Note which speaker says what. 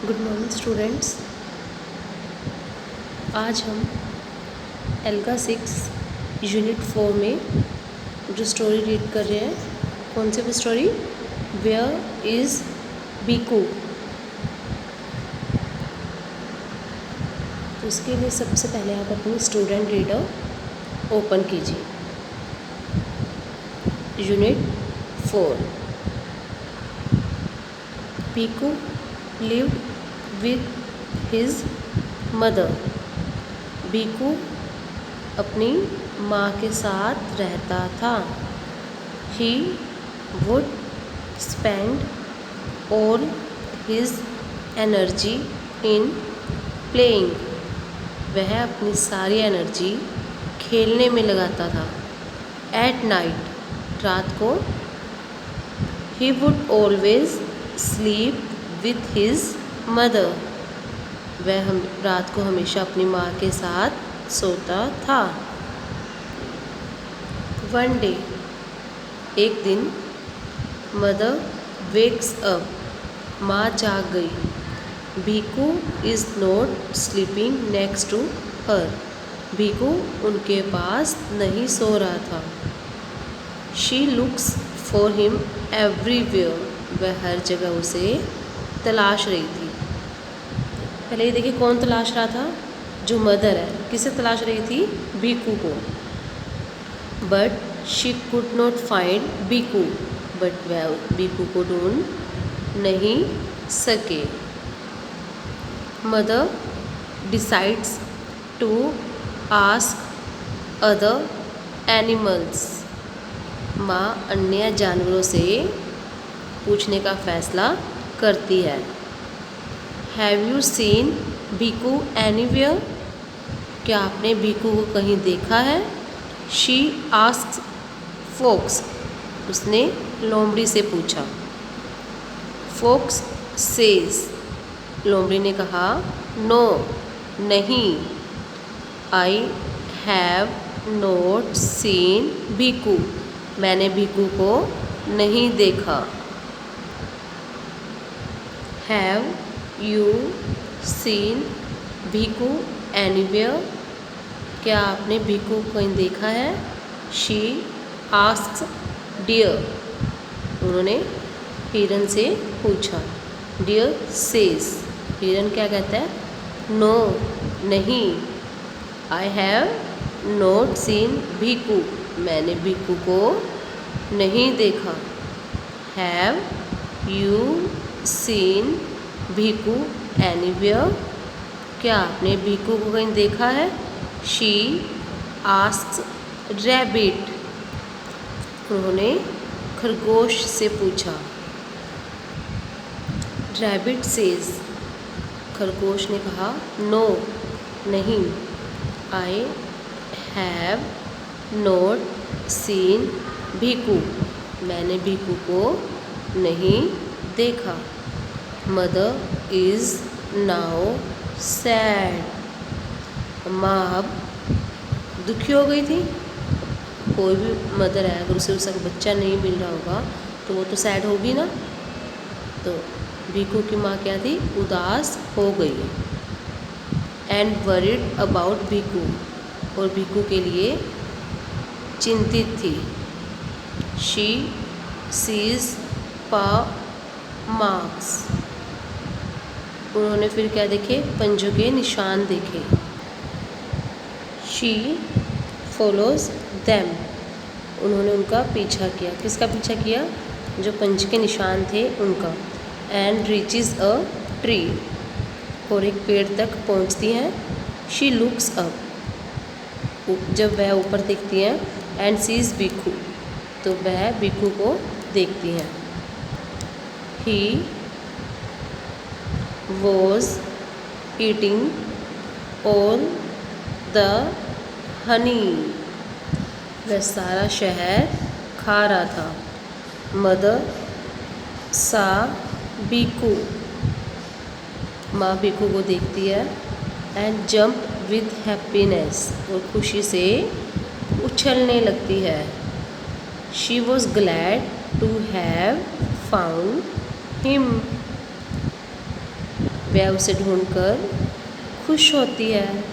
Speaker 1: Good morning students. आज हम alga 6 unit 4 में जो स्टोरी रीड कर रहे हैं, कौन सी स्टोरी? Where is Biku. तो इसके लिए सबसे पहले आप अपनी स्टूडेंट रीडर ओपन कीजिए। Unit 4। Biku lived with his mother। Biku अपनी माँ के साथ रहता था। He would spend all his energy in playing। वह अपनी सारी एनर्जी खेलने में लगाता था। At night, रात को, he would always sleep with his mother। वह रात को हमेशा अपनी माँ के साथ सोता था। One day, एक दिन, mother wakes up। माँ जाग गई। Biku is not sleeping next to her। Biku उनके पास नहीं सो रहा था। She looks for him everywhere। वह हर जगह उसे तलाश रही थी। पहले ये देखिए, कौन तलाश रहा था? जो मदर है। किसे तलाश रही थी? बीकू को। But she could not find Biku. बट वह बीकू को ढूंढ नहीं सके। Mother decides to ask other animals. माँ अन्य जानवरों से पूछने का फैसला करती है। Have you seen Biku anywhere? क्या आपने बीकू को कहीं देखा है? She asks fox. उसने लोमड़ी से पूछा। Fox says. लोमड़ी ने कहा, नो, नहीं। I have not seen Biku. मैंने बीकू को नहीं देखा। Have you seen Biku anywhere? क्या आपने बीकू को कहीं देखा है? She asks deer. उन्होंने हिरन से पूछा। Deer says. हिरन क्या कहता है? नो, नहीं। I have not seen Biku. मैंने बीकू को नहीं देखा। Have you seen Biku anywhere? क्या आपने बीकू को कहीं देखा है? She asks rabbit. उन्होंने खरगोश से पूछा। Rabbit says. खरगोश ने कहा, नो, नहीं। I have not seen Biku. मैंने बीकू को नहीं देखा। Mother is now sad. माँ अब दुखी हो गई थी। कोई भी मदर है, अगर उसे उसका बच्चा नहीं मिल रहा होगा तो वो तो सैड होगी ना। तो बीकू की माँ क्या थी? उदास हो गई। And worried about Biku. और बीकू के लिए चिंतित थी। शी सीज पा मार्क्स। उन्होंने फिर क्या देखे? पंजों के निशान देखे। She follows them. उन्होंने उनका पीछा किया। किसका पीछा किया? जो पंज के निशान थे उनका। And reaches a tree. और एक पेड़ तक पहुंचती हैं। She looks up. जब वह ऊपर देखती हैं, एंड सीज बीकू, तो वह बीकू को देखती हैं। He was eating all the honey. वह सारा शहद खा रहा था। मदर सा बीकू। माँ बीकू को देखती है। And jump with happiness. और खुशी से उछलने लगती है। She was glad to have found him. वह उसे ढूंढकर खुश होती है।